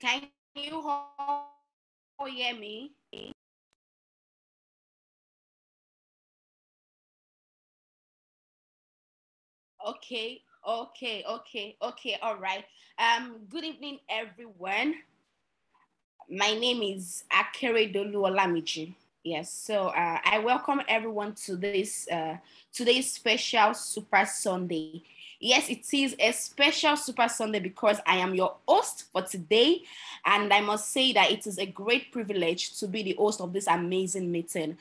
Can you all hear me? Okay. All right. Good evening, everyone. My name is Akeredolu Olamiji. Yes, so I welcome everyone to this today's special Super Sunday. Yes, it is a special Super Sunday because I am your host for today, and I must say that it is a great privilege to be the host of this amazing meeting.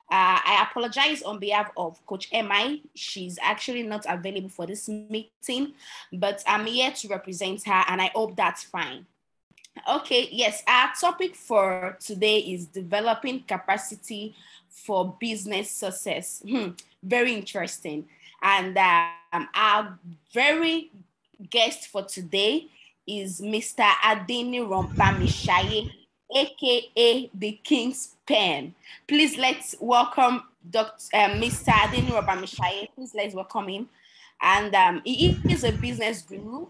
I apologize on behalf of Coach MI. She's actually not available for this meeting, but I'm here to represent her, and I hope that's fine. Okay, yes, our topic for today is developing capacity for business success. Very interesting. And our very guest for today is Mr. Adeniran Bamisaye, aka the King's Pen. Please let's welcome Mr. Adeniran Bamisaye. Please let's welcome him. And he is a business guru,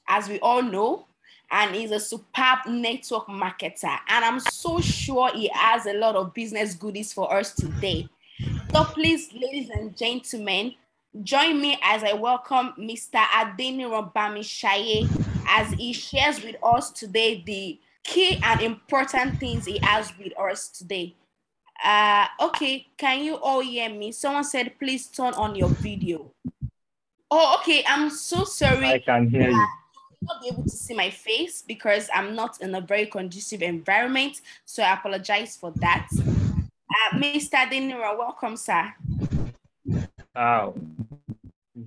as we all know, and he's a superb network marketer. And I'm so sure he has a lot of business goodies for us today. So please, ladies and gentlemen, join me as I welcome Mr. Adeniran Bamisaye as he shares with us today the key and important things he has with us today. Okay, can you all hear me? Someone said, please turn on your video. Oh, okay, I'm so sorry. I can hear you. Not be able to see my face because I'm not in a very conducive environment, so I apologize for that. Mr. Adeniran, welcome, sir.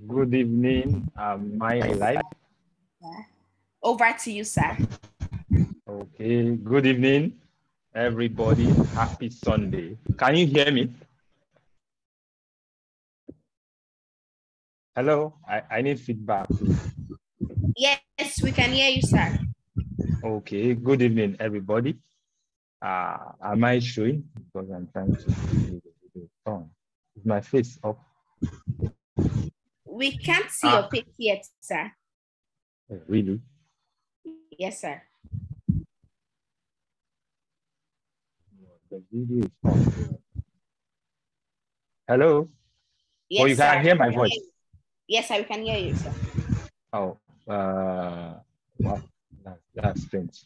Good evening. My life. Over to you, sir. Okay. Good evening, everybody. Happy Sunday. Can you hear me? Hello. I need feedback. Yes, we can hear you, sir. Okay. Good evening, everybody. Am I showing? Because I'm trying to see the video on. Is my face up? We can't see your face yet, sir. Really? Yes, sir. The video is on. Hello? Yes, you can hear my voice? Yes, sir, we can hear you, sir. Oh, well, that's strange.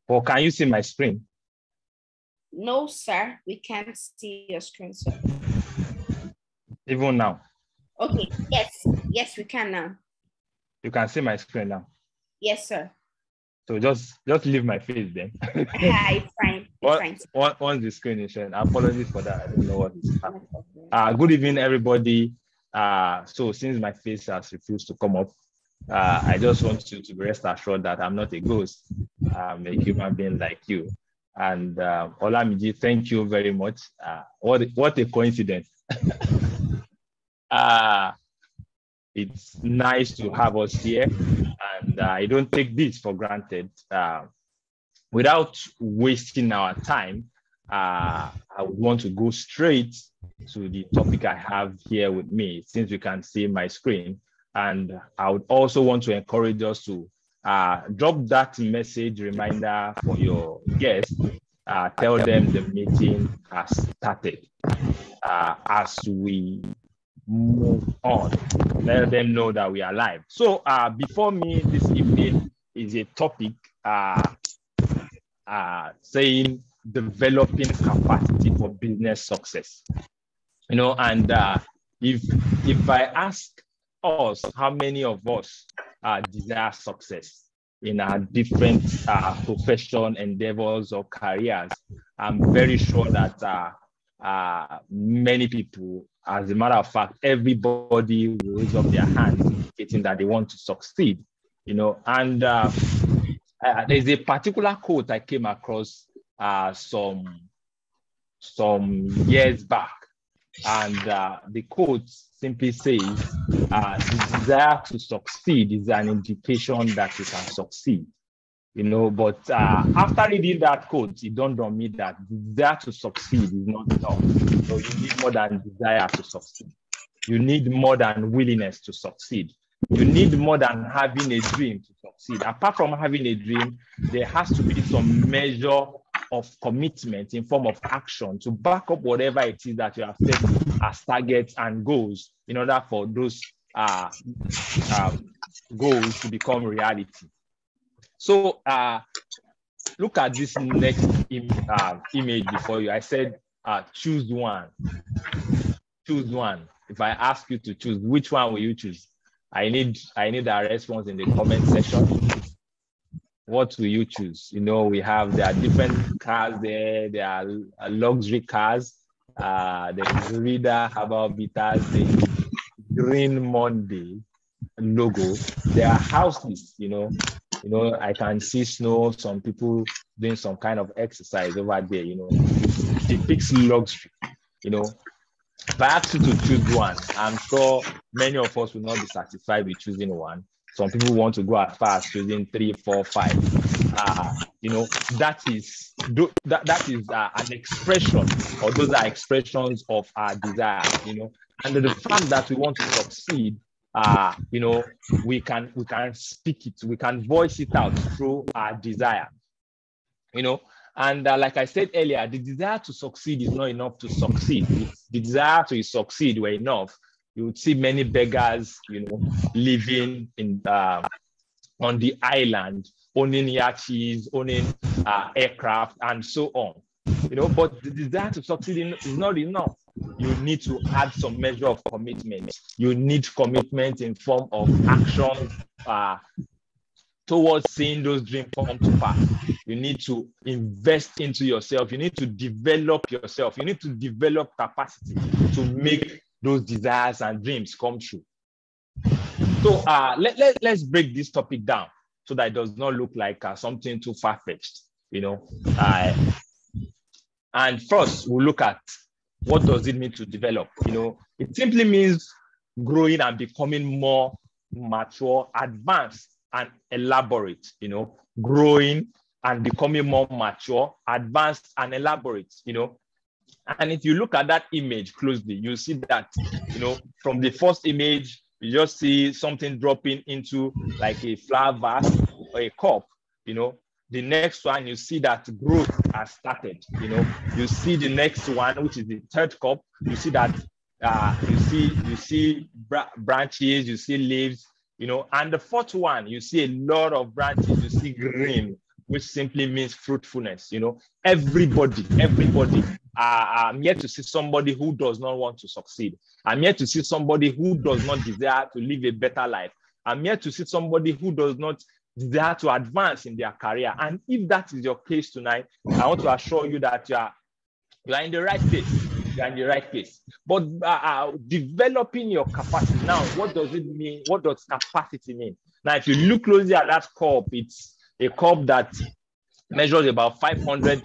Or can you see my screen? No, sir, we can't see your screen, sir. Even now? Okay, yes, we can now. You can see my screen now? Yes, sir. So just leave my face then. It's fine. It's fine. Once the screen is sharing, apologies for that. I don't know what is happening. Good evening, everybody. So since my face has refused to come up, I just want you to rest assured that I'm not a ghost. I'm a human being like you. And Olamiji, thank you very much. What a coincidence. It's nice to have us here, and I don't take this for granted. Without wasting our time, I would want to go straight to the topic I have here with me, since you can see my screen. And I would also want to encourage us to drop that message reminder for your guests. Tell them the meeting has started. As we move on, let them know that we are live. So before me this evening is a topic saying developing capacity for business success. You know, and if I ask us how many of us desire success in our different profession, endeavors, or careers, I'm very sure that many people, as a matter of fact, everybody will raise up their hands indicating that they want to succeed, you know. And there's a particular quote I came across some years back, and the quote simply says, the desire to succeed is an indication that you can succeed. You know, but after reading that quote, it dawned on me that desire to succeed is not enough. So you need more than desire to succeed. You need more than willingness to succeed. You need more than having a dream to succeed. Apart from having a dream, there has to be some measure of commitment in form of action to back up whatever it is that you have set as targets and goals in order for those goals to become reality. So look at this next image before you. I said choose one. Choose one. If I ask you to choose, which one will you choose? I need a response in the comment section. What will you choose? You know, there are different cars there. There are luxury cars. There's Reader, Herbal Bitters, the Green Monday logo. There are houses, you know, I can see snow, some people doing some kind of exercise over there, you know. It depicts luxury, you know. If I ask you to choose one, I'm sure many of us will not be satisfied with choosing one. Some people want to go as far as choosing 3, 4, 5. You know, that is an expression, or those are expressions of our desire, you know. And the fact that we want to succeed, you know, we can speak it, we can voice it out through our desire, you know. And like I said earlier, the desire to succeed is not enough to succeed. If the desire to succeed were enough, you would see many beggars, you know, living in on the island, owning yachts, owning aircraft, and so on. You know, but the desire to succeed is not enough. You need to add some measure of commitment. You need commitment in form of action towards seeing those dreams come to pass. You need to invest into yourself. You need to develop yourself. You need to develop capacity to make those desires and dreams come true. So let's break this topic down so that it does not look like something too far-fetched, you know. And first, we'll look at what does it mean to develop. You know, it simply means growing and becoming more mature, advanced, and elaborate, you know, growing and becoming more mature, advanced, and elaborate, you know. And if you look at that image closely, you'll see that, you know, from the first image, you just see something dropping into like a flower vase or a cup, you know. The next one, you see that growth has started, you know. You see the next one, which is the third cup, you see that you see branches, you see leaves, you know. And the fourth one, you see a lot of branches, you see green, which simply means fruitfulness, you know. Everybody, I'm here to see somebody who does not want to succeed. I'm here to see somebody who does not desire to live a better life. I'm here to see somebody who does not desire to advance in their career. And if that is your case tonight, I want to assure you that you are in the right place. You're in the right place. But developing your capacity. Now, what does it mean? What does capacity mean? Now, if you look closely at that cup, it's a cup that measures about 500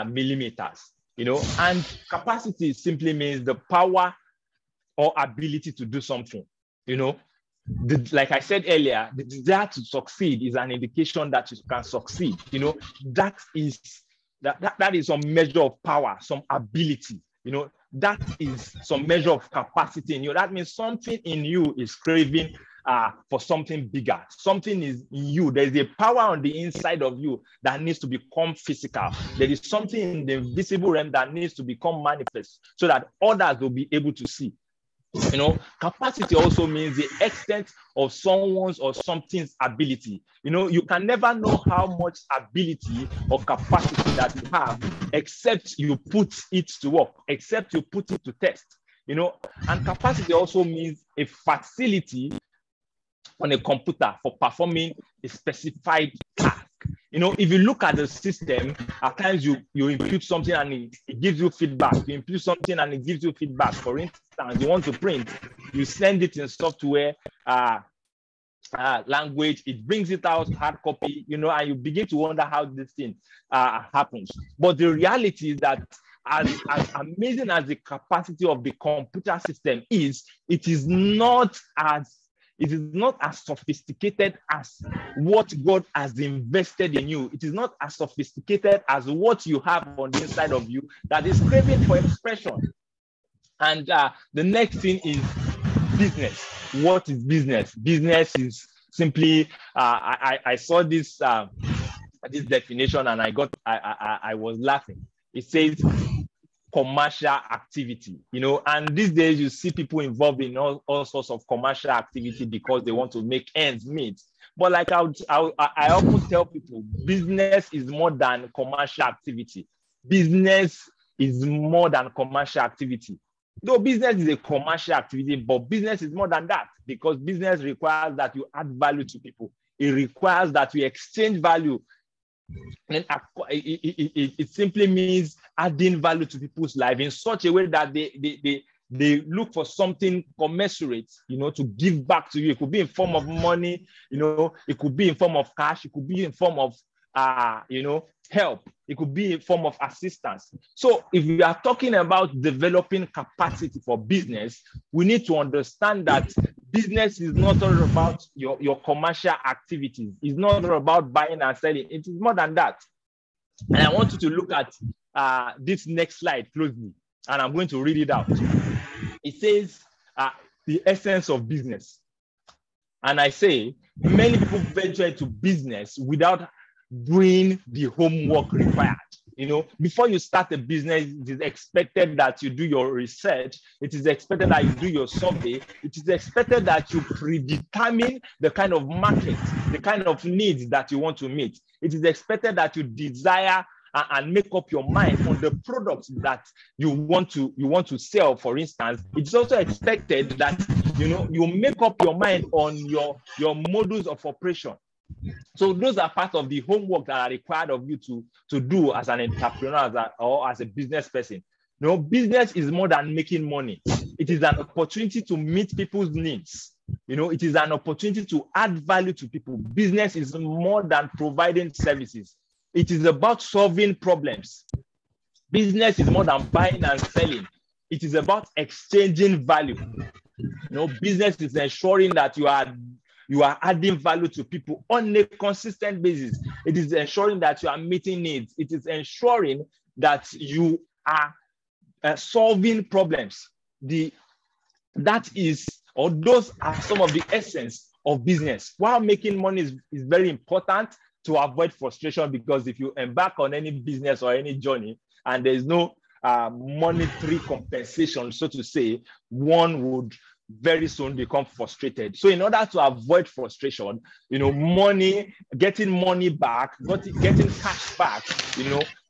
millimeters, you know, and capacity simply means the power or ability to do something, you know. Like I said earlier, the desire to succeed is an indication that you can succeed, you know. That is some measure of power, some ability, you know. That is some measure of capacity in you. That means something in you is craving for something bigger. Something is in you. There's a power on the inside of you that needs to become physical. There is something in the invisible realm that needs to become manifest so that others will be able to see. You know, capacity also means the extent of someone's or something's ability. You know, you can never know how much ability or capacity that you have except you put it to work, except you put it to test. You know, and capacity also means a facility on a computer for performing a specified task. You know, if you look at the system, at times you input something and it gives you feedback. You input something and it gives you feedback. For instance, you want to print, you send it in software language, it brings it out hard copy, you know, and you begin to wonder how this thing happens. But the reality is that as amazing as the capacity of the computer system is, it is not as sophisticated as what God has invested in you. It is not as sophisticated as what you have on the inside of you that is craving for expression. And the next thing is business. What is business? Business is simply, I saw this this definition and I was laughing. It says commercial activity, and these days you see people involved in all sorts of commercial activity because they want to make ends meet. But like I often tell people, business is more than commercial activity. Business is more than commercial activity. Though business is a commercial activity, but business is more than that, because business requires that you add value to people. It requires that you exchange value. And it simply means adding value to people's life in such a way that they look for something commensurate, to give back to you. It could be in form of money, it could be in form of cash, it could be in form of help, it could be in form of assistance. So if we are talking about developing capacity for business, we need to understand that business is not all about your commercial activities. It's not all about buying and selling. It is more than that. And I want you to look at this next slide closely, and I'm going to read it out. It says the essence of business. And I say, many people venture into business without doing the homework required. Before you start a business, it is expected that you do your research. It is expected that you do your survey. It is expected that you predetermine the kind of market, the kind of needs that you want to meet. It is expected that you desire and make up your mind on the products that you want to sell. For instance, it's also expected that you make up your mind on your modus of operation. So those are part of the homework that are required of you to do as an entrepreneur or as a business person. Business is more than making money. It is an opportunity to meet people's needs. It is an opportunity to add value to people. Business is more than providing services. It is about solving problems. Business is more than buying and selling. It is about exchanging value. Business is ensuring that you are adding value to people on a consistent basis. It is ensuring that you are meeting needs. It is ensuring that you are solving problems. Those are some of the essence of business. While making money is very important to avoid frustration, because if you embark on any business or any journey and there's no monetary compensation, so to say, one would very soon become frustrated. So in order to avoid frustration, getting money back, getting cash back,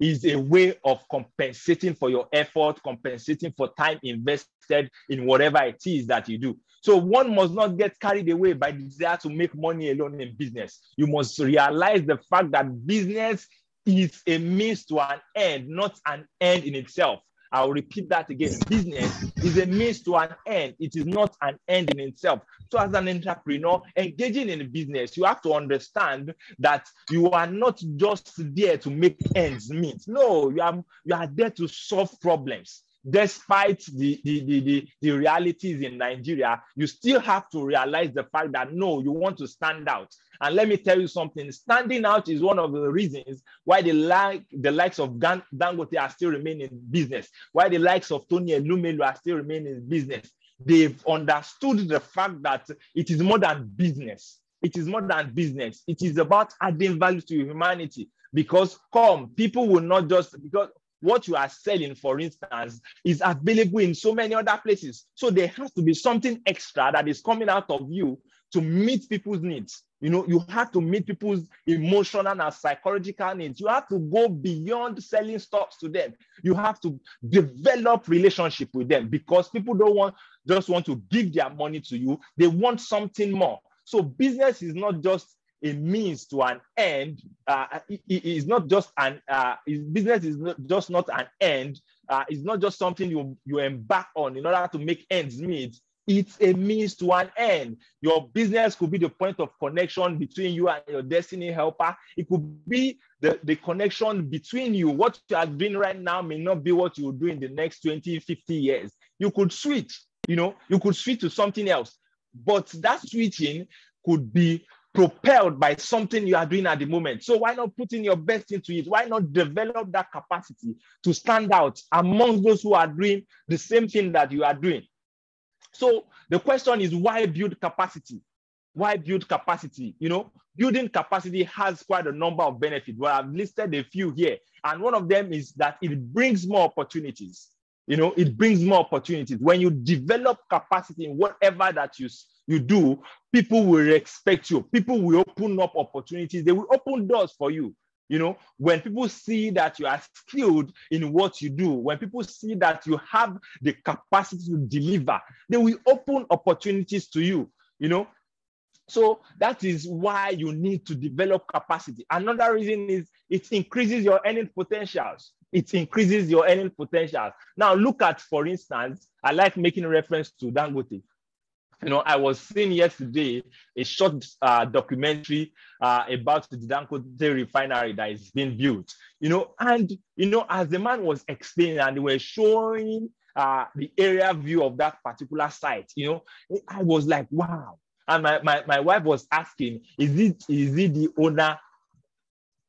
is a way of compensating for your effort, compensating for time invested in whatever it is that you do. So one must not get carried away by the desire to make money alone in business. You must realize the fact that business is a means to an end, not an end in itself. I'll repeat that again. Business is a means to an end. It is not an end in itself. So as an entrepreneur, engaging in business, you have to understand that you are not just there to make ends meet. No, you are there to solve problems. Despite the realities in Nigeria, you still have to realize the fact that no, you want to stand out. And let me tell you something, standing out is one of the reasons why the likes of Dangote are still remaining in business, why the likes of Tony Elumelu are still remaining in business. They've understood the fact that it is more than business. It is more than business. It is about adding value to humanity, because people will not just, because what you are selling, for instance, is available in so many other places. So there has to be something extra that is coming out of you to meet people's needs. You have to meet people's emotional and psychological needs. You have to go beyond selling stuff to them. You have to develop relationship with them, because people don't just want to give their money to you. They want something more. So business is not just a means to an end. It is not just business is not an end. It's not just something you embark on in order to make ends meet. It's a means to an end. Your business could be the point of connection between you and your destiny helper. It could be the connection between you. What you are doing right now may not be what you will do in the next 20, 50 years. You could switch, you could switch to something else. But that switching could be propelled by something you are doing at the moment. So why not put in your best into it? Why not develop that capacity to stand out amongst those who are doing the same thing that you are doing? So the question is, why build capacity? Why build capacity? Building capacity has quite a number of benefits. Well, I've listed a few here. And one of them is that it brings more opportunities. It brings more opportunities. When you develop capacity in whatever that you do, people will respect you. People will open up opportunities. They will open doors for you. When people see that you are skilled in what you do, when people see that you have the capacity to deliver, they will open opportunities to you. So that is why you need to develop capacity. Another reason is it increases your earning potentials. It increases your earning potentials. Now, look at, for instance, I like making reference to Dangote. I was seeing yesterday a short documentary about the Dangote refinery that is being built. And as the man was explaining, and they were showing the area view of that particular site, I was like, wow. And my wife was asking, is it the owner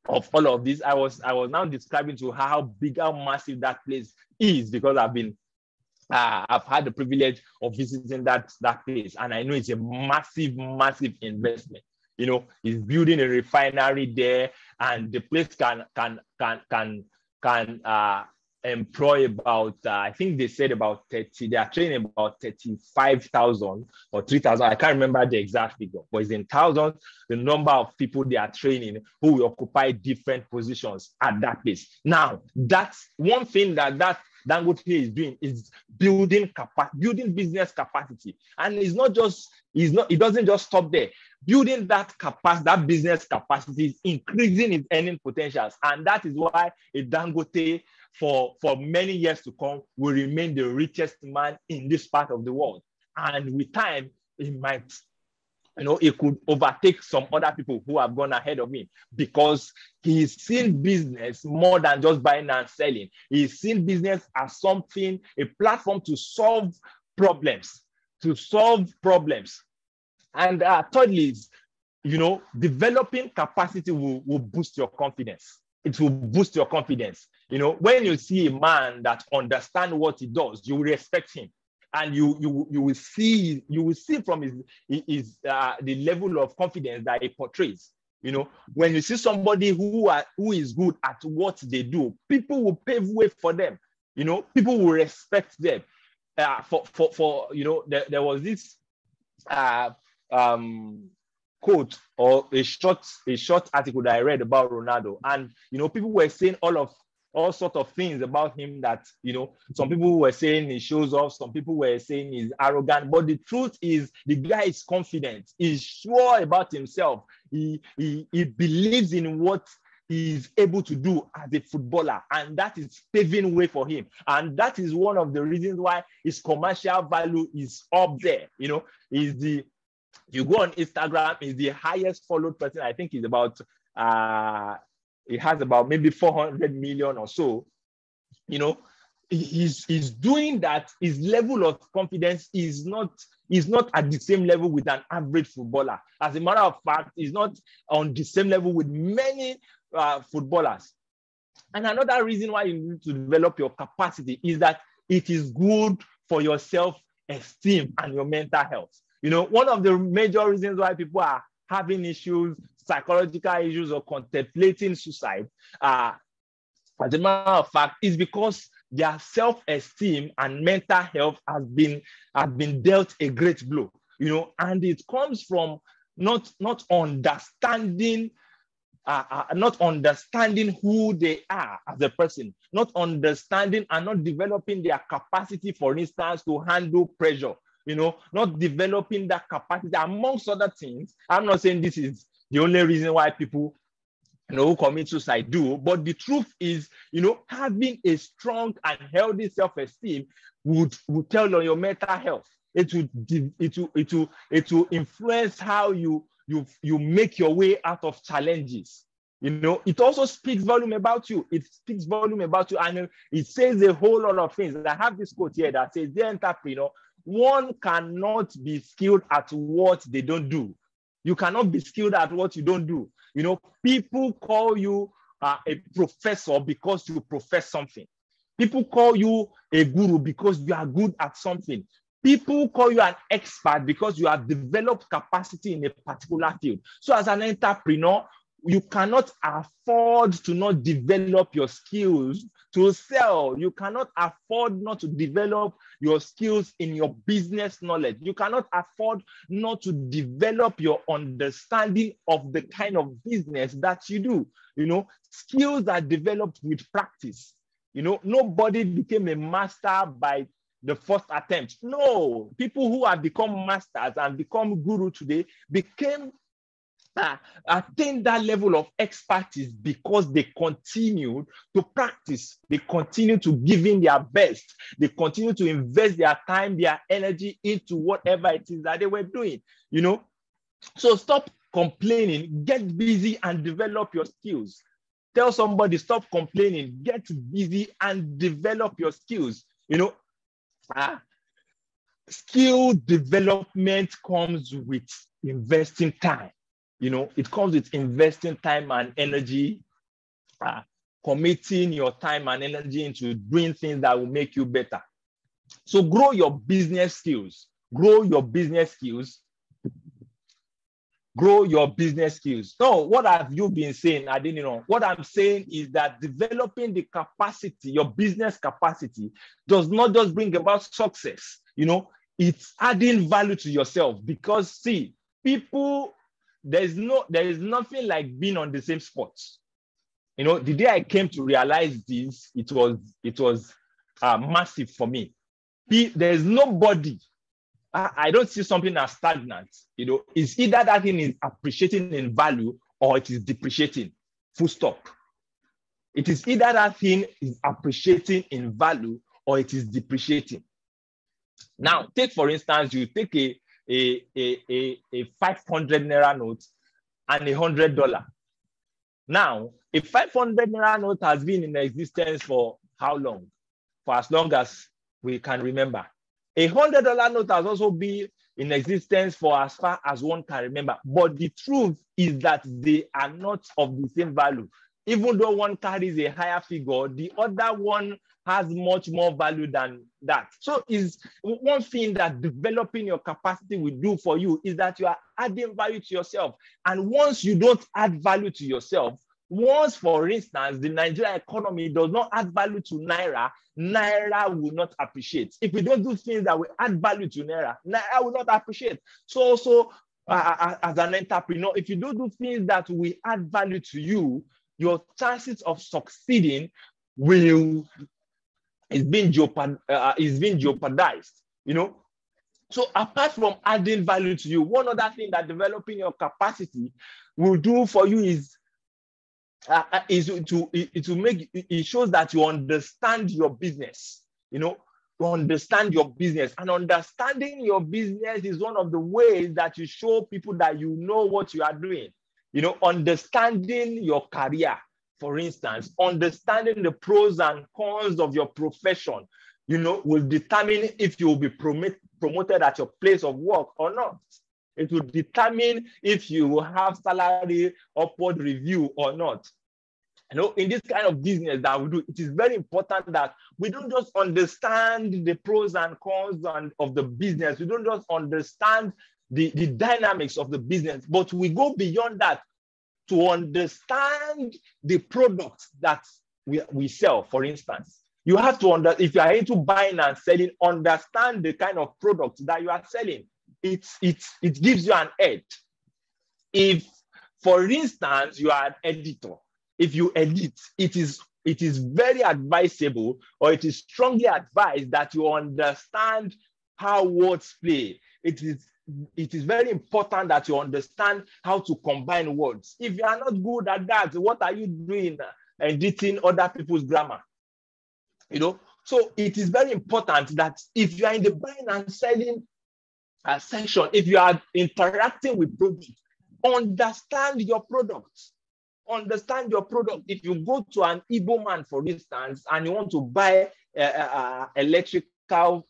of all of this? I was now describing to her how big, how massive that place is, because I've had the privilege of visiting that place, and I know it's a massive, massive investment. He's building a refinery there, and the place can employ about, I think they said about 30, they are training about 35,000 or 3,000. I can't remember the exact figure, but it's in thousands, the number of people they are training who will occupy different positions at that place. Now, that's one thing that Dangote is doing, is building business capacity. And it doesn't just stop there. Building that capacity, that business capacity, is increasing its earning potentials. And that is why a Dangote for many years to come will remain the richest man in this part of the world. And with time, it could overtake some other people who have gone ahead of him, because he's seen business more than just buying and selling. He's seen business as something, a platform to solve problems. And thirdly, developing capacity will boost your confidence. It will boost your confidence. When you see a man that understands what he does, you will respect him. And you will see from his the level of confidence that he portrays. When you see somebody who is good at what they do, people will pave way for them. People will respect them. There was this quote or a short article that I read about Ronaldo, and people were saying all sorts of things about him that, some people were saying he shows off, some people were saying he's arrogant, but the truth is the guy is confident, he's sure about himself, he believes in what he's able to do as a footballer, and that is paving way for him. And that is one of the reasons why his commercial value is up there. You go on Instagram, he's the highest followed person. I think he's about it has about maybe 400 million or so. He's doing that. His level of confidence is not at the same level with an average footballer. As a matter of fact, he's not on the same level with many footballers. And another reason why you need to develop your capacity is that it is good for your self-esteem and your mental health. One of the major reasons why people are having issues, psychological issues, or contemplating suicide, as a matter of fact, is because their self-esteem and mental health has been dealt a great blow. And it comes from not understanding who they are as a person, not understanding and not developing their capacity, for instance, to handle pressure. Not developing that capacity, amongst other things. I'm not saying this is the only reason why people, who commit suicide do, but the truth is, having a strong and healthy self-esteem would tell on your mental health. It will influence how you make your way out of challenges. It also speaks volume about you. It speaks volume about you, and it says a whole lot of things. I have this quote here that says, "The entrepreneur, one cannot be skilled at what they don't do." You cannot be skilled at what you don't do. People call you a professor because you profess something. People call you a guru because you are good at something. People call you an expert because you have developed capacity in a particular field. So as an entrepreneur, you cannot afford to not develop your skills to sell. You cannot afford not to develop your skills in your business knowledge. You cannot afford not to develop your understanding of the kind of business that you do. Skills are developed with practice. Nobody became a master by the first attempt. No, people who have become masters and become guru today became attain that level of expertise because they continued to practice. They continue to give in their best. They continue to invest their time, their energy into whatever it is that they were doing. So stop complaining, get busy and develop your skills. Tell somebody, stop complaining, get busy and develop your skills. Skill development comes with investing time. It comes with investing time and energy, committing your time and energy into doing things that will make you better. So grow your business skills. Grow your business skills. Grow your business skills. So what have you been saying, Adeniran? What I'm saying is that developing the capacity, your business capacity, does not just bring about success. It's adding value to yourself because, see, people, there is nothing like being on the same spot. The day I came to realize this, it was massive for me. There's nobody. I don't see something as stagnant. It's either that thing is appreciating in value or it is depreciating. Full stop. It is either that thing is appreciating in value or it is depreciating. Now, take for instance, you take a 500 naira note and $100. Now, a 500 naira note has been in existence for how long? For as long as we can remember. $100 note has also been in existence for as far as one can remember. But the truth is that they are not of the same value. Even though one carries a higher figure, the other one has much more value than that. So is one thing that developing your capacity will do for you is that you are adding value to yourself. And once you don't add value to yourself, once, for instance, the Nigerian economy does not add value to Naira, Naira will not appreciate. If we don't do things that will add value to Naira, Naira will not appreciate. So also, as an entrepreneur, if you don't do things that will add value to you, your chances of succeeding is being jeopardized. So apart from adding value to you, one other thing that developing your capacity will do for you is it shows that you understand your business. You understand your business, and understanding your business is one of the ways that you show people that you know what you are doing. Understanding your career, for instance, understanding the pros and cons of your profession, will determine if you will be promoted at your place of work or not. It will determine if you will have salary upward review or not. In this kind of business that we do, it is very important that we don't just understand the pros and cons of the business. We don't just understand the dynamics of the business, but we go beyond that to understand the products that we sell, for instance. You have to if you are into buying and selling, understand the kind of products that you are selling. It gives you an edge. If, for instance, you are an editor, if you edit, it is very advisable, or it is strongly advised that you understand how words play. It is very important that you understand how to combine words. If you are not good at that, what are you doing editing other people's grammar? So it is very important that if you are in the buying and selling section, if you are interacting with products, understand your products. Understand your product. If you go to an Igbo man, for instance, and you want to buy electrical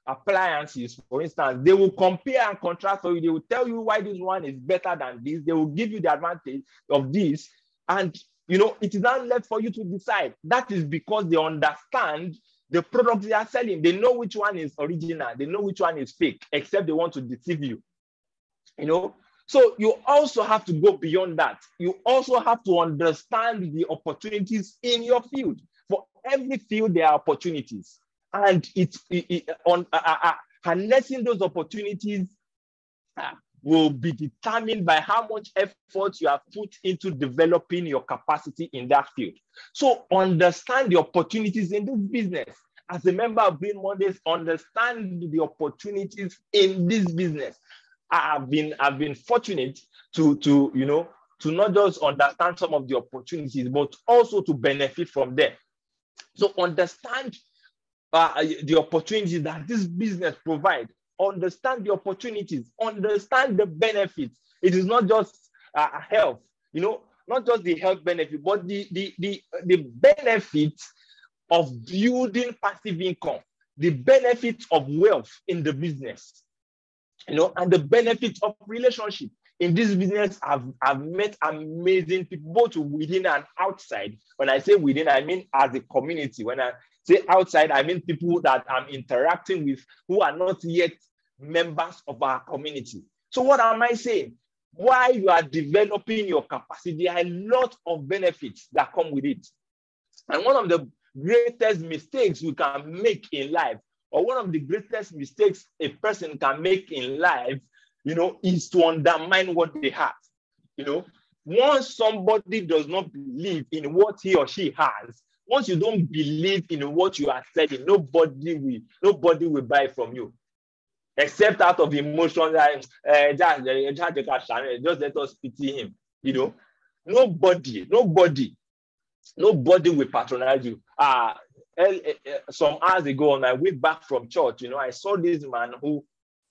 appliances, for instance, they will compare and contrast for you. They will tell you why this one is better than this. They will give you the advantage of this. And, it is now left for you to decide. That is because they understand The product they are selling, they know which one is original, they know which one is fake, except they want to deceive you. So you also have to go beyond that. You also have to understand the opportunities in your field. For every field, there are opportunities, and harnessing those opportunities will be determined by how much effort you have put into developing your capacity in that field. So understand the opportunities in this business. As a member of Green Mondays, understand the opportunities in this business. I've been fortunate to not just understand some of the opportunities, but also to benefit from them. So understand the opportunities that this business provides. Understand the opportunities. Understand the benefits. It is not just health, not just the health benefit, but the benefits of building passive income, the benefits of wealth in the business, and the benefits of relationship. In this business, I've met amazing people, both within and outside. When I say within, I mean as a community. When I say outside, I mean people that I'm interacting with who are not yet members of our community. So what am I saying? While you are developing your capacity, there are a lot of benefits that come with it. And one of the greatest mistakes we can make in life, or one of the greatest mistakes a person can make in life, is to undermine what they have. Once somebody does not believe in what he or she has, once you don't believe in what you are selling, nobody will buy from you, except out of emotion. Just let us pity him. Nobody will patronize you. Some hours ago, on my way back from church, I saw this man who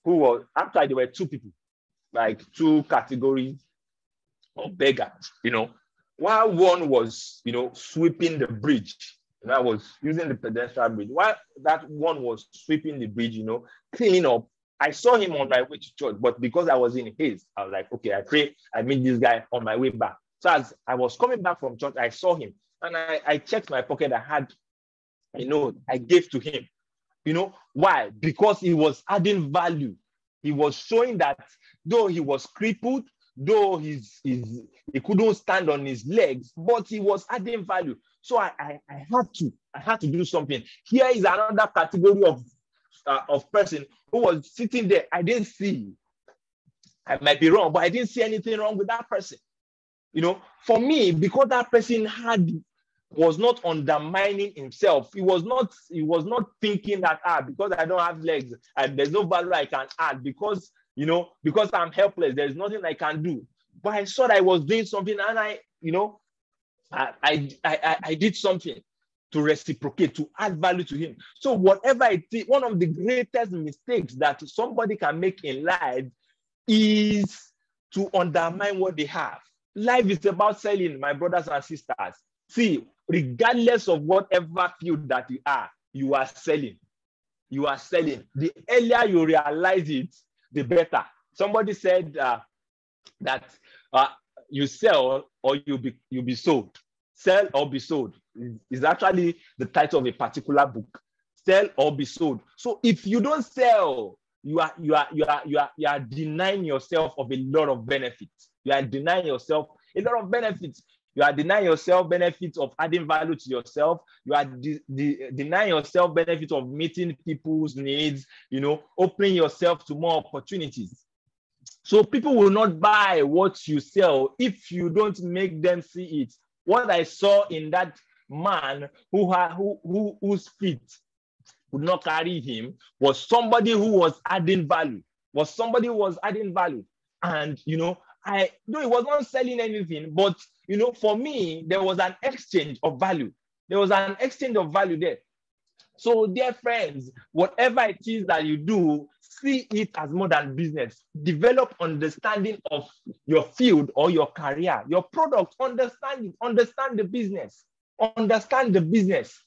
was, actually there were two people, like two categories of beggars. While one was, sweeping the bridge, I was using the pedestrian bridge. While that one was sweeping the bridge, cleaning up, I saw him on my way to church, but because I was in haste, I was like, okay, I pray I meet this guy on my way back. So as I was coming back from church, I saw him, and I checked my pocket. I had, I gave to him. Why? Because he was adding value. He was showing that though he was crippled, though he couldn't stand on his legs, but he was adding value. So I had to do something. Here is another category of person who was sitting there. I didn't see. I might be wrong, but I didn't see anything wrong with that person. For me, because that person was not undermining himself. He was not thinking that because I don't have legs and there's no value I can add, because I'm helpless, there's nothing I can do. But I thought I was doing something, and I did something to reciprocate, to add value to him. So whatever I did, one of the greatest mistakes that somebody can make in life is to undermine what they have. Life is about selling, my brothers and sisters. See, regardless of whatever field that you are selling. You are selling. The earlier you realize it, the better. Somebody said that you sell or you be sold. Sell or be sold is actually the title of a particular book. Sell or be sold. So if you don't sell, you are denying yourself of a lot of benefits. You are denying yourself a lot of benefits. You are denying yourself benefits of adding value to yourself. You are denying yourself benefits of meeting people's needs, opening yourself to more opportunities. So people will not buy what you sell if you don't make them see it. What I saw in that man whose feet would not carry him was somebody who was adding value. And though he was not selling anything, but for me, there was an exchange of value. There was an exchange of value there. So, dear friends, whatever it is that you do, see it as more than business. Develop understanding of your field or your career, your product. Understand it. Understand the business. Understand the business.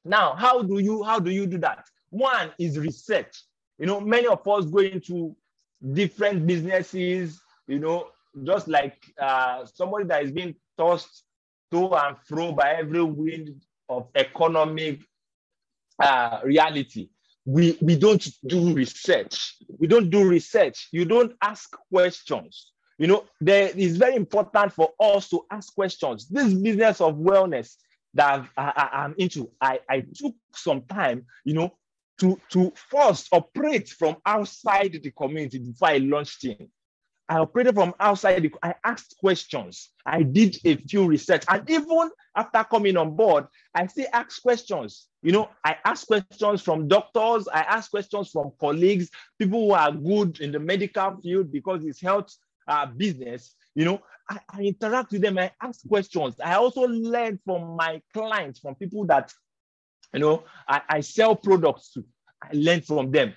Now, how do you do that? One is research. Many of us go into different businesses, just like somebody that is being tossed to and fro by every wind of economic reality. We don't do research. We don't do research. You don't ask questions. There is very important for us to ask questions. This business of wellness that I'm into, I took some time, to first operate from outside the community before I launched in. I operated from outside. I asked questions. I did a few research. And even after coming on board, I still ask questions. I ask questions from doctors. I ask questions from colleagues, people who are good in the medical field because it's health business. I interact with them. I ask questions. I also learn from my clients, from people that, I sell products to. I learn from them.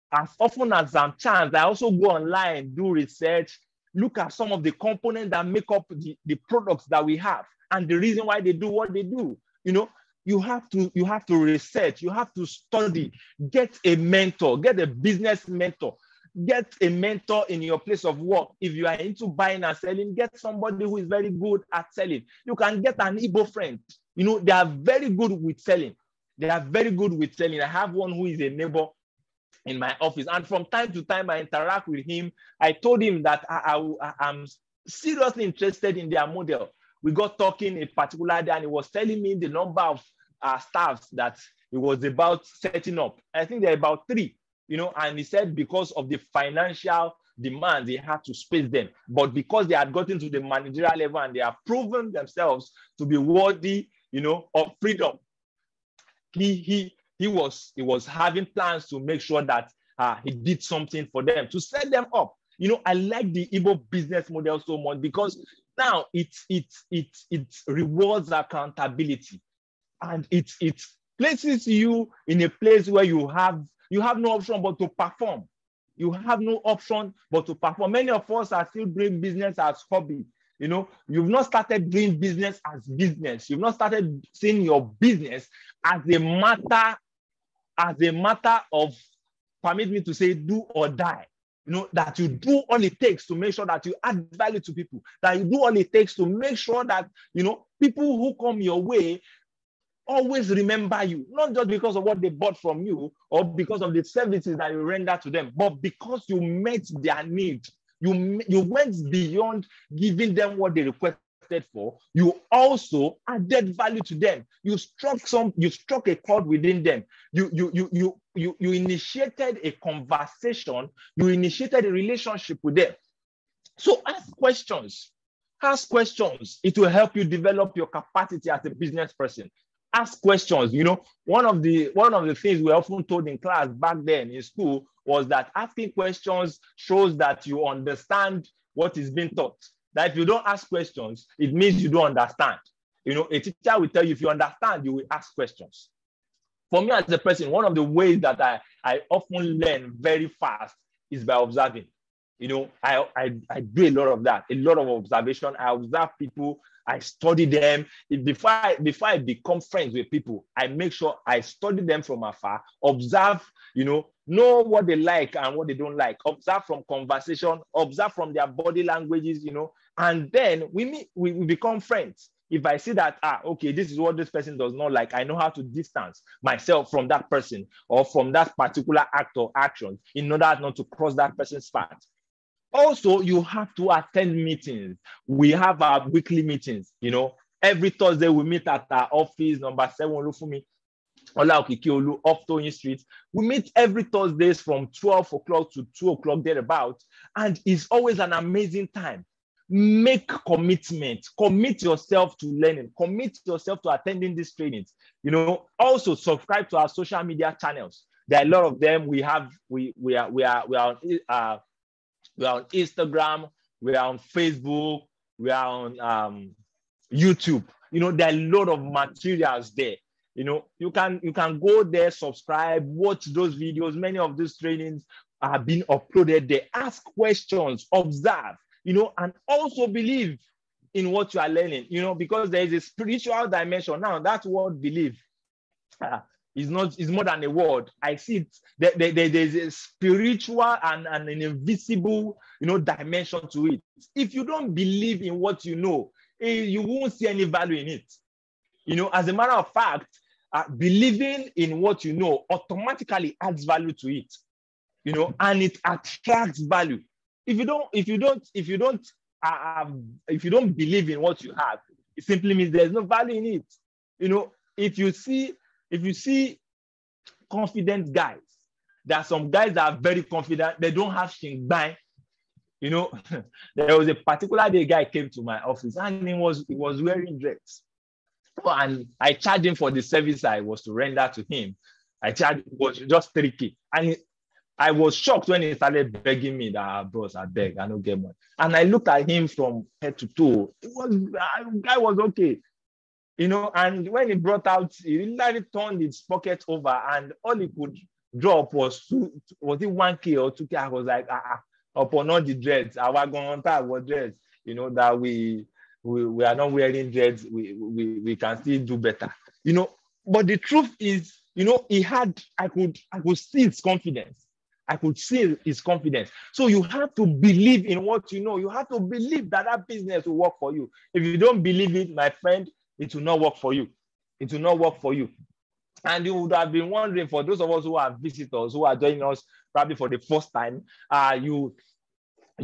As often as I'm chance, I also go online, do research, look at some of the components that make up the products that we have and the reason why they do what they do. You have to research, you have to study, get a mentor, get a business mentor, get a mentor in your place of work. If you are into buying and selling, get somebody who is very good at selling. You can get an Igbo friend. They are very good with selling. They are very good with selling. I have one who is a neighbor in my office, and from time to time I interact with him. I told him that I'm seriously interested in their model. We got talking a particular day, and he was telling me the number of staffs that he was about setting up. I think there are about 3, and he said because of the financial demands, he had to space them. But because they had gotten to the managerial level and they have proven themselves to be worthy, of freedom, he was having plans to make sure that he did something for them to set them up. I like the Igbo business model so much because now it rewards accountability, and it places you in a place where you have no option but to perform. You have no option but to perform. Many of us are still doing business as hobby. You've not started doing business as business. You've not started seeing your business as a matter of, permit me to say, do or die. That you do all it takes to make sure that you add value to people, that you do all it takes to make sure that, people who come your way always remember you, not just because of what they bought from you or because of the services that you render to them, but because you met their need. You went beyond giving them what they requested for. You also added value to them. You struck a chord within them. You initiated a conversation. You initiated a relationship with them. So ask questions. Ask questions. It will help you develop your capacity as a business person. Ask questions. One of the things we often told in class back then in school was that asking questions shows that you understand what is being taught. That if you don't ask questions, it means you don't understand. A teacher will tell you if you understand, you will ask questions. For me as a person, one of the ways that I often learn very fast is by observing. I do a lot of that, a lot of observation. I observe people, I study them. Before I become friends with people, I make sure I study them from afar, observe, know what they like and what they don't like, observe from conversation, observe from their body languages, and then we become friends. If I see that, okay, this is what this person does not like, I know how to distance myself from that person or from that particular act or action in order not to cross that person's path. Also, you have to attend meetings. We have our weekly meetings. Every Thursday we meet at our office, number 7 Olufumi, Ola Okikiolu, off Tony Street. We meet every Thursdays from 12 o'clock to 2 o'clock thereabout, and it's always an amazing time. Make commitment. Commit yourself to learning. Commit yourself to attending these trainings. Also subscribe to our social media channels. There are a lot of them. We are on Instagram, we are on Facebook, we are on YouTube. There are a lot of materials there. You can go there, subscribe, watch those videos. Many of these trainings are being uploaded there. Ask questions, observe, and also believe in what you are learning, because there is a spiritual dimension. Now, that word believe is more than a word. I see it. There's a spiritual and an invisible, dimension to it. If you don't believe in what you know, you won't see any value in it. As a matter of fact, believing in what you know automatically adds value to it, and it attracts value. If you don't believe in what you have, it simply means there's no value in it. If you see confident guys, there are some guys that are very confident, they don't have shingbai. There was a particular day a guy came to my office and he was wearing dress. And I charged him for the service I was to render to him. I charged, it was just 3K. And I was shocked when he started begging me that, bros, I beg, I don't get money. And I looked at him from head to toe. The guy was okay. And when he brought out, he literally turned his pocket over and all he could drop was it 1K or 2K? I was like, upon all the dreads, our going on dreads, that we are not wearing dreads, we can still do better. But the truth is, I could see his confidence. I could see his confidence. So you have to believe in what you know. You have to believe that business will work for you. If you don't believe it, my friend, it will not work for you. It will not work for you. And you would have been wondering, for those of us who are visitors, who are joining us probably for the first time, you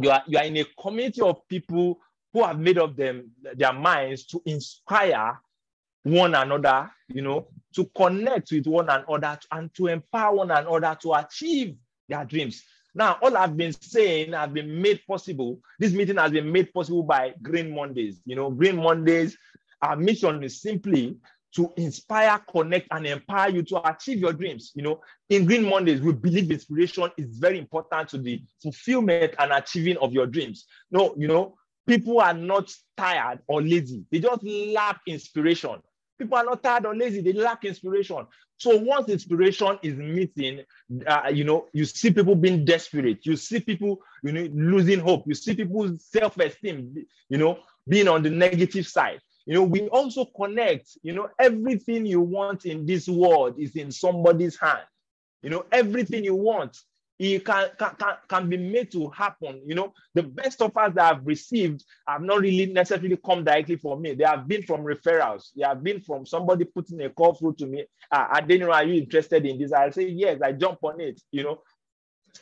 are in a community of people who have made up their minds to inspire one another, to connect with one another and to empower one another to achieve their dreams. Now, all I've been saying has been made possible. This meeting has been made possible by Green Mondays. Green Mondays, our mission is simply to inspire, connect, and empower you to achieve your dreams. In Green Mondays, we believe inspiration is very important to the fulfillment and achieving of your dreams. No, people are not tired or lazy. They just lack inspiration. People are not tired or lazy. They lack inspiration. So once inspiration is missing, you see people being desperate. You see people, losing hope. You see people's self-esteem, being on the negative side. We also connect. Everything you want in this world is in somebody's hand. Everything you want, it can be made to happen. The best offers that I've received have not really necessarily come directly from me. They have been from referrals. They have been from somebody putting a call through to me. Adeniran, are you interested in this? I'll say, yes, I jump on it,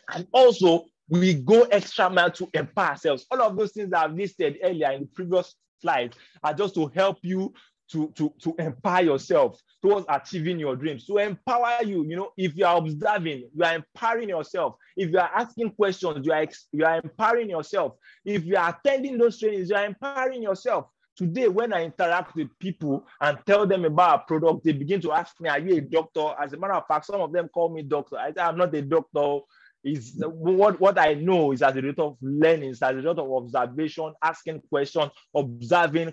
And also, we go extra mile to empower ourselves. All of those things that I've listed earlier in the previous slides are just to help you to empower yourself towards achieving your dreams, to empower you. If you are observing, you are empowering yourself. If you are asking questions, you are empowering yourself. If you are attending those trainings, you are empowering yourself. Today, when I interact with people and tell them about a product, they begin to ask me, are you a doctor? As a matter of fact, some of them call me doctor. I say, I'm not a doctor. Is what I know is as a result of learning, as a result of observation, asking questions, observing,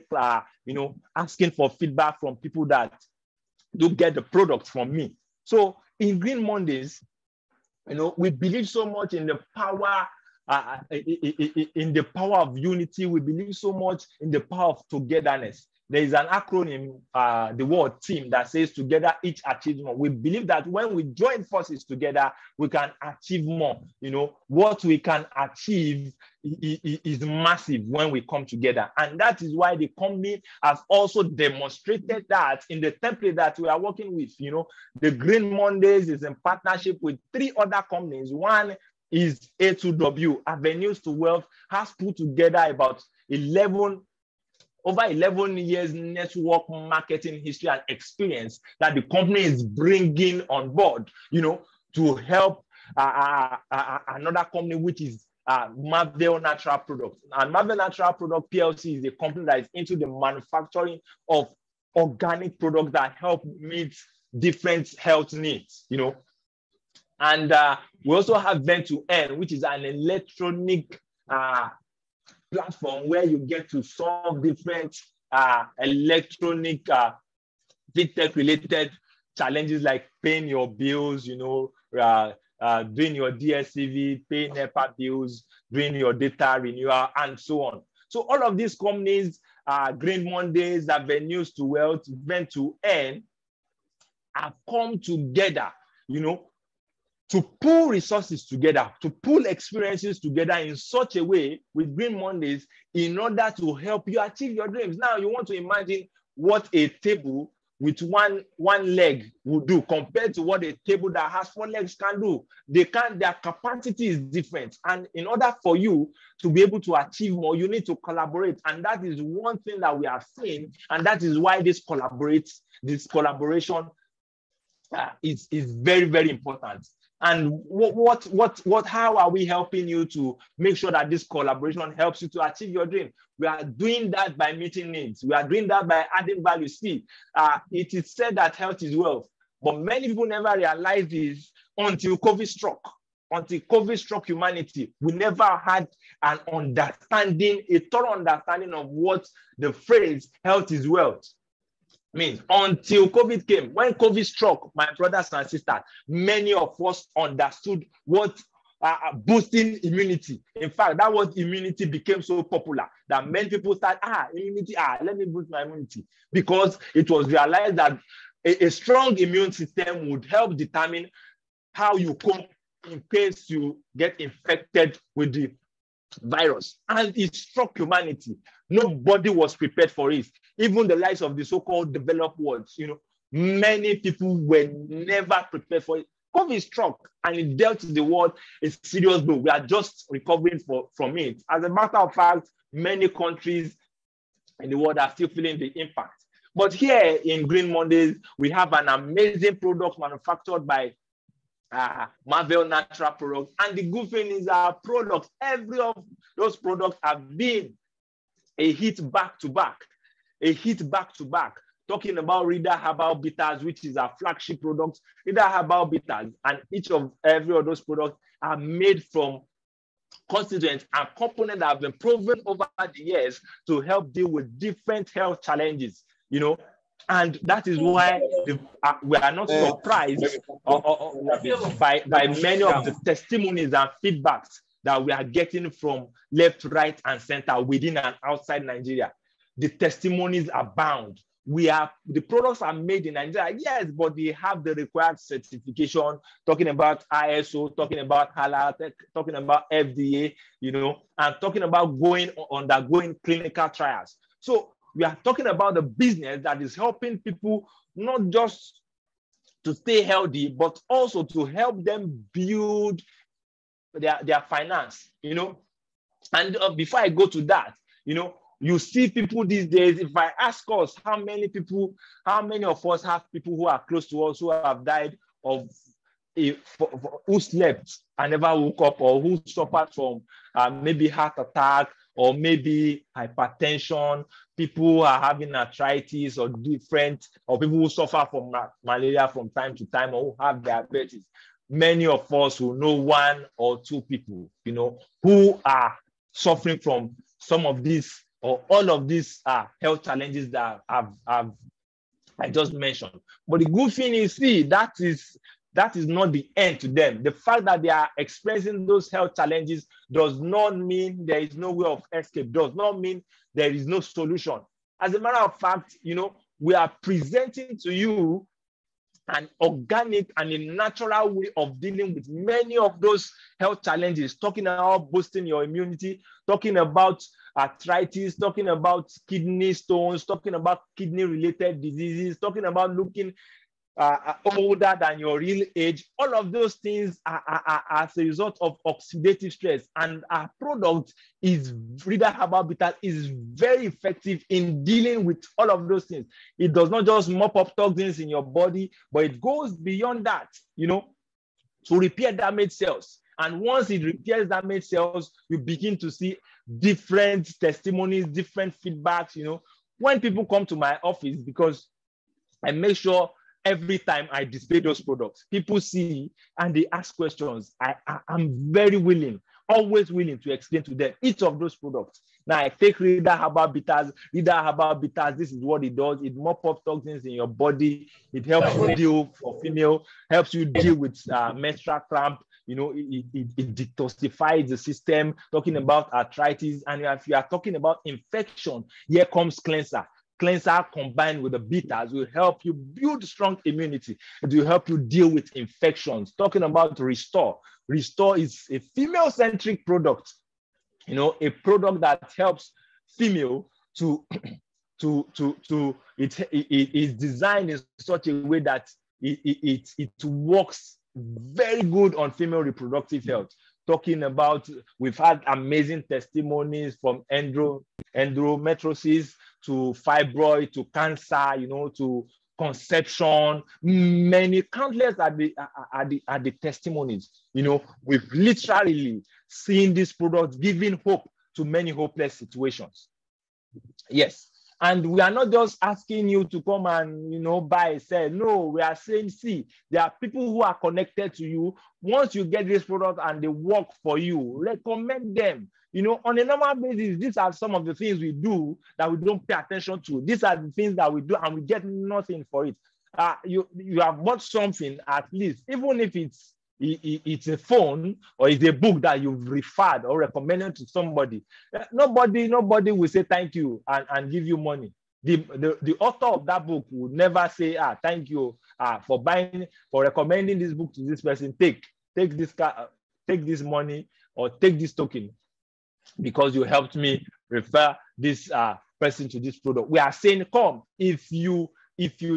asking for feedback from people that do get the product from me. So in Green Mondays, we believe so much in the power, in the power of unity. We believe so much in the power of togetherness. There is an acronym, the word team, that says together each achieves more. We believe that when we join forces together, we can achieve more. What we can achieve is massive when we come together. And that is why the company has also demonstrated that in the template that we are working with. The Green Mondays is in partnership with 3 other companies. One is A2W, Avenues to Wealth, has put together about over 11 years network marketing history and experience that the company is bringing on board, to help another company, which is Marvel Natural Products. And Marvel Natural Product PLC is a company that is into the manufacturing of organic products that help meet different health needs, And we also have Vent2N, which is an electronic platform where you get to solve different electronic fintech related challenges like paying your bills, doing your DSCV, paying NEPA bills, doing your data renewal, and so on. So all of these companies, Green Mondays, Avenues to Wealth, Vent2N, have come together, to pull resources together, to pull experiences together in such a way with Green Mondays in order to help you achieve your dreams. Now, you want to imagine what a table with one leg will do compared to what a table that has 4 legs can do. Their capacity is different. And in order for you to be able to achieve more, you need to collaborate. And that is one thing that we have seen. And that is why this collaboration is very, very important. And how are we helping you to make sure that this collaboration helps you to achieve your dream? We are doing that by meeting needs. We are doing that by adding value. See, it is said that health is wealth, but many people never realize this until COVID struck. Until COVID struck humanity, we never had an understanding, a thorough understanding of what the phrase health is wealth means until COVID came. When COVID struck, my brothers and sisters, many of us understood what boosting immunity. In fact, that was immunity became so popular that many people started, immunity, let me boost my immunity, because it was realized that a strong immune system would help determine how you cope in case you get infected with the virus. And it struck humanity. Nobody was prepared for it. Even the likes of the so-called developed world, many people were never prepared for it. COVID struck and it dealt the world a serious blow. We are just recovering from it. As a matter of fact, many countries in the world are still feeling the impact. But here in Green Mondays, we have an amazing product manufactured by Marvel Natural Products. And the good thing is our products, every of those products have been a hit back to back. Talking about Reader Herbal Bitters, which is our flagship product, Reader Herbal Bitters, and every of those products are made from constituents and components that have been proven over the years to help deal with different health challenges, and that is why we are not surprised by many of the testimonies and feedbacks that we are getting from left, right, and center within and outside Nigeria. The testimonies abound. The products are made in Nigeria, yes, but they have the required certification, talking about ISO, talking about HALA, talking about FDA, and talking about undergoing clinical trials. So we are talking about a business that is helping people not just to stay healthy, but also to help them build their finance, And before I go to that, you see people these days, if I ask us how many of us have people who are close to us who have died of who slept and never woke up, or who suffered from maybe heart attack, or maybe hypertension, people who are having arthritis or people who suffer from malaria from time to time, or who have diabetes. Many of us will know 1 or 2 people, who are suffering from some of these or all of these health challenges that I just mentioned. But the good thing is, see, that is not the end to them. The fact that they are experiencing those health challenges does not mean there is no way of escape, does not mean there is no solution. As a matter of fact, we are presenting to you an organic and a natural way of dealing with many of those health challenges, talking about boosting your immunity, talking about arthritis, talking about kidney stones, talking about kidney-related diseases, talking about looking older than your real age. All of those things are as a result of oxidative stress. And our product Reader Herbal Bitters is very effective in dealing with all of those things. It does not just mop up toxins in your body, but it goes beyond that, to repair damaged cells. And once it repairs damaged cells, you begin to see different testimonies, different feedbacks, when people come to my office, because I make sure every time I display those products, people see and they ask questions. I'm very willing, always willing to explain to them each of those products. Now I take Reader Herbal Bitters. Reader Herbal Bitters, this is what it does. It mops up toxins in your body. It helps you deal for female, helps you deal with menstrual cramp. It detoxifies the system, talking about arthritis. And if you are talking about infection, here comes cleanser. Cleanser combined with the bitters will help you build strong immunity. It will help you deal with infections. Talking about Restore. Restore is a female-centric product, a product that helps female to it is designed in such a way that it works very good on female reproductive health. Talking about, we've had amazing testimonies from endometriosis to fibroid to cancer, to conception. Many countless are the testimonies. We've literally seen this product giving hope to many hopeless situations. Yes. And we are not just asking you to come and, buy, sell. No, we are saying, see, there are people who are connected to you. Once you get this product and they work for you, recommend them. On a normal basis, these are some of the things we do that we don't pay attention to. These are the things that we do and we get nothing for it. You have bought something, at least, even if it's a phone or it's a book that you've referred or recommended to somebody. Nobody will say thank you and give you money. The author of that book would never say, thank you for recommending this book to this person. Take this money or take this token because you helped me refer this person to this product. We are saying, come, if you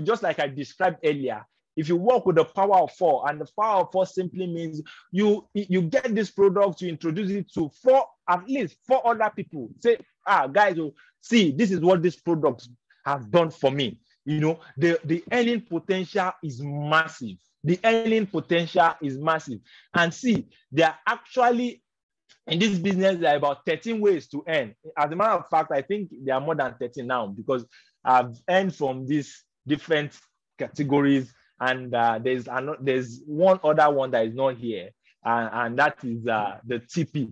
just like I described earlier, if you work with the power of 4, and the power of 4 simply means you get this product, you introduce it to at least 4 other people. Say, guys, see, this is what this product has done for me. The earning potential is massive. The earning potential is massive. And see, there are actually, in this business, there are about 13 ways to earn. As a matter of fact, I think there are more than 13 now because I've earned from these different categories. And there's one other one that is not here, and that is the TP,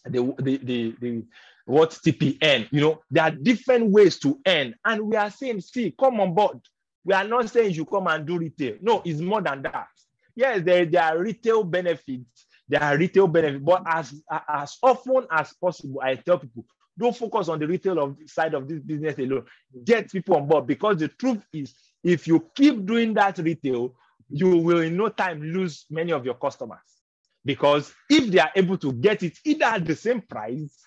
the what TP earn. There are different ways to earn, and we are saying, see, come on board. We are not saying you come and do retail. No, it's more than that. Yes, there are retail benefits. There are retail benefits, but as often as possible, I tell people, don't focus on the retail side of this business alone. Get people on board, because the truth is, if you keep doing that retail, you will in no time lose many of your customers. Because if they are able to get it either at the same price,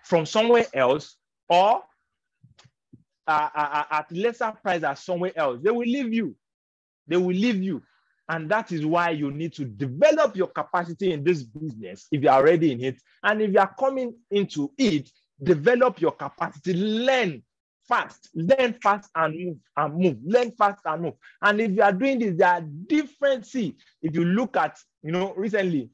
from somewhere else, or at lesser price as somewhere else, they will leave you. They will leave you. And that is why you need to develop your capacity in this business if you are already in it. And if you are coming into it, develop your capacity, learn fast and move, learn fast and move. And if you are doing this, there are different, see, if you look at, recently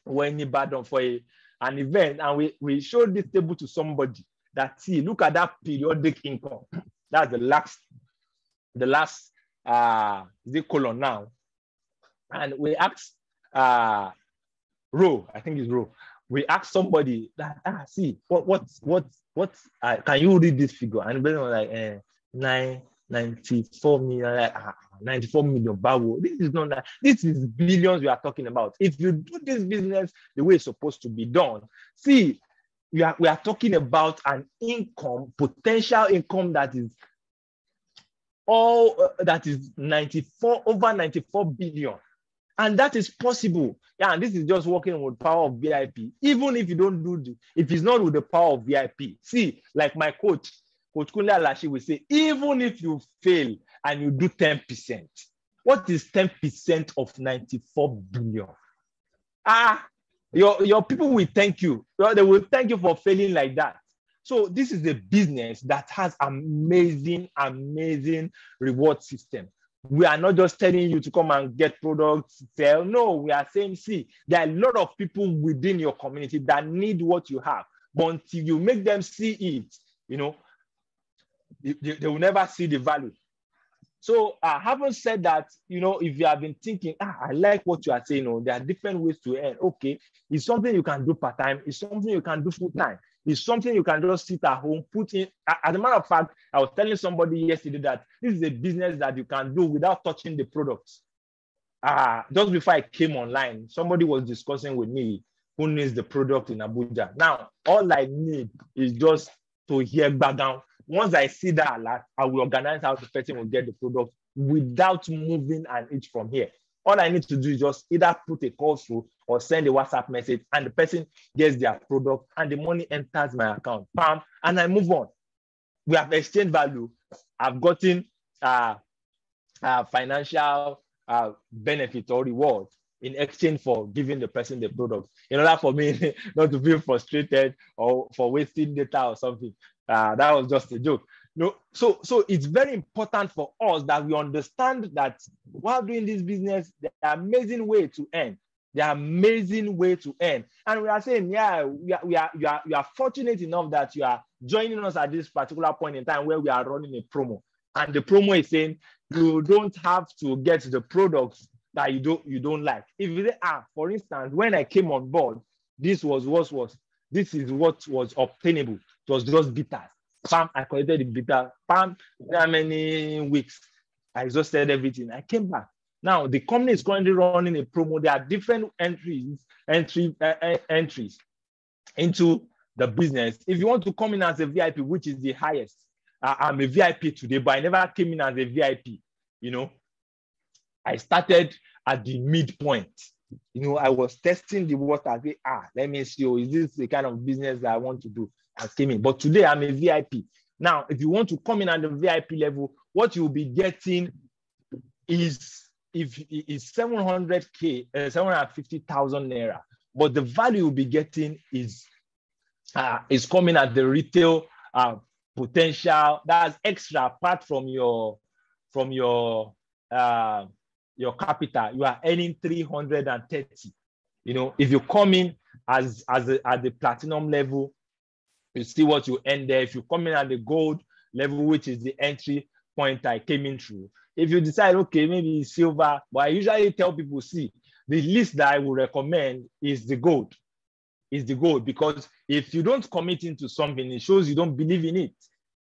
we're in Ibadan for an event, and we showed this table to somebody that, see, look at that periodic income. That's the last column now. And we asked row, I think it's row. We asked somebody that, see, what can you read this figure? And the was like, 94 million, like, 94 million. Bawo. This is not that. This is billions we are talking about. If you do this business the way it's supposed to be done, see, we are talking about an income, potential income that is over 94 billion. And that is possible. Yeah, and this is just working with power of VIP. Even if you don't do if it's not with the power of VIP. See, like my coach Kunle Alashi will say, even if you fail and you do 10%, what is 10% of 94 billion? Your people will thank you. They will thank you for failing like that. So this is a business that has amazing reward system. We are not just telling you to come and get products, sell. No, we are saying, see, there are a lot of people within your community that need what you have. But until you make them see it, they will never see the value. So having said that, if you have been thinking, I like what you are saying, there are different ways to earn. Okay, it's something you can do part-time. It's something you can do full-time. It's something you can just sit at home, put in. As a matter of fact, I was telling somebody yesterday that this is a business that you can do without touching the products. Just before I came online, somebody was discussing with me who needs the product in Abuja. Now, all I need is just to hear back down. Once I see that alert, I will organize how the person will get the product without moving an inch from here. All I need to do is just either put a call through or send a WhatsApp message, and the person gets their product and the money enters my account. Bam, and I move on. we have exchanged value. I've gotten financial benefit or reward in exchange for giving the person the product. In order for me not to feel frustrated or for wasting data or something, that was just a joke. No, so it's very important for us that we understand that while doing this business, there are amazing ways to earn. There are amazing ways to earn, and we are saying, yeah, you are fortunate enough that you are joining us at this particular point in time where we are running a promo, and the promo is saying you don't have to get the products that you don't like. If you say, for instance, when I came on board, this is what was obtainable. It was just bitters. Bam, I collected the bitter. Bam, there are many weeks. I exhausted everything. I came back. Now the company is currently running a promo. There are different entries into the business. If you want to come in as a VIP, which is the highest, I'm a VIP today, but I never came in as a VIP. You know, I started at the midpoint. You know, I was testing the water. Let me see, is this the kind of business that I want to do? I came in, but today I'm a VIP. Now, if you want to come in at the VIP level, what you'll be getting is 700K, 750,000 naira. But the value you'll be getting is coming at the retail potential. That's extra apart from your capital. You are earning 330. You know, if you come in at the platinum level, you see what you earn there. If you come in at the gold level, which is the entry point I came in through. If you decide, okay, maybe silver, but I usually tell people, see, the least that I would recommend is the gold. Is the gold, because if you don't commit into something, it shows you don't believe in it.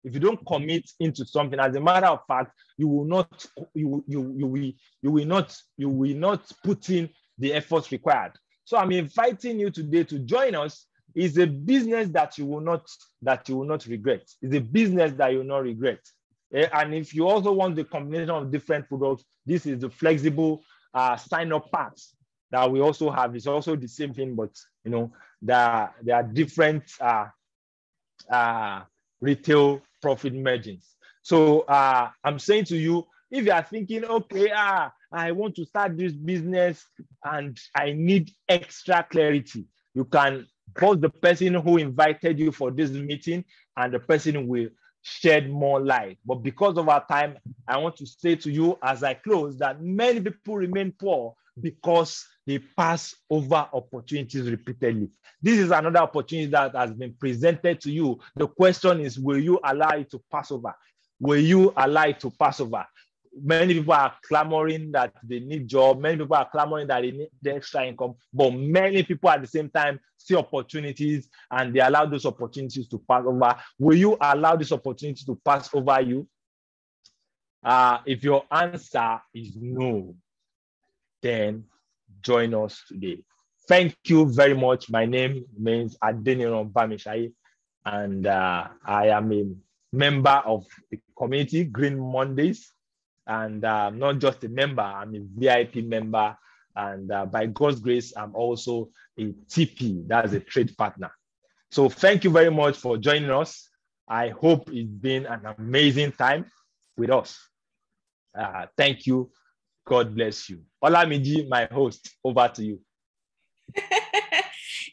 If you don't commit into something, as a matter of fact, you will not put in the efforts required. So I'm inviting you today to join us. It's a business that you will not regret. It's a business that you will not regret. And if you also want the combination of different products, this is the flexible sign-up packs that we also have. It's also the same thing, but you know, there are different retail profit margins. So I'm saying to you, if you are thinking, okay, I want to start this business and I need extra clarity, you can call the person who invited you for this meeting, and the person will shed more light. But because of our time, I want to say to you as I close that many people remain poor because they pass over opportunities repeatedly. This is another opportunity that has been presented to you. The question is, will you allow it to pass over? Will you allow it to pass over? Many people are clamoring that they need job. Many people are clamoring that they need the extra income. But many people at the same time see opportunities and they allow those opportunities to pass over. Will you allow this opportunity to pass over you? If your answer is no, then join us today. Thank you very much. My name is Adeniran Bamisaye, and I am a member of the community, Green Mondays. And not just a member, I'm a VIP member. And by God's grace, I'm also a TP, that's a trade partner. So thank you very much for joining us. I hope it's been an amazing time with us. Thank you. God bless you. Olamiji, my host, over to you.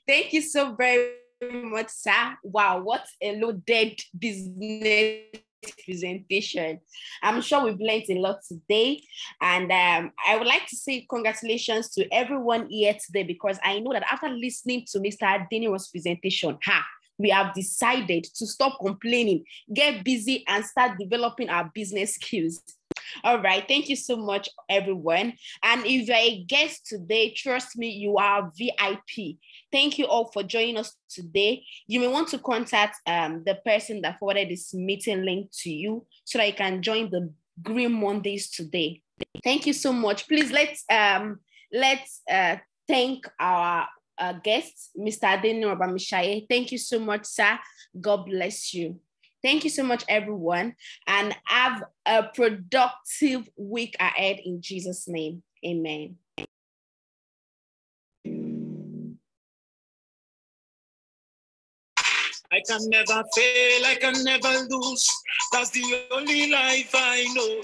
Thank you so very much, sir. Wow, what a loaded business presentation. I'm sure we've learned a lot today, and I would like to say congratulations to everyone here today, because I know that after listening to Mr. Adeniran's presentation, we have decided to stop complaining, get busy, and start developing our business skills. All right. Thank you so much, everyone. And if you're a guest today, trust me, you are VIP. Thank you all for joining us today. You may want to contact the person that forwarded this meeting link to you so that you can join the Green Mondays today. Thank you so much. Please let's thank our guest, Mr. Adeniran Bamisaye. Thank you so much, sir. God bless you. Thank you so much, everyone, and have a productive week ahead in Jesus' name. Amen. I can never fail, I can never lose. That's the only life I know.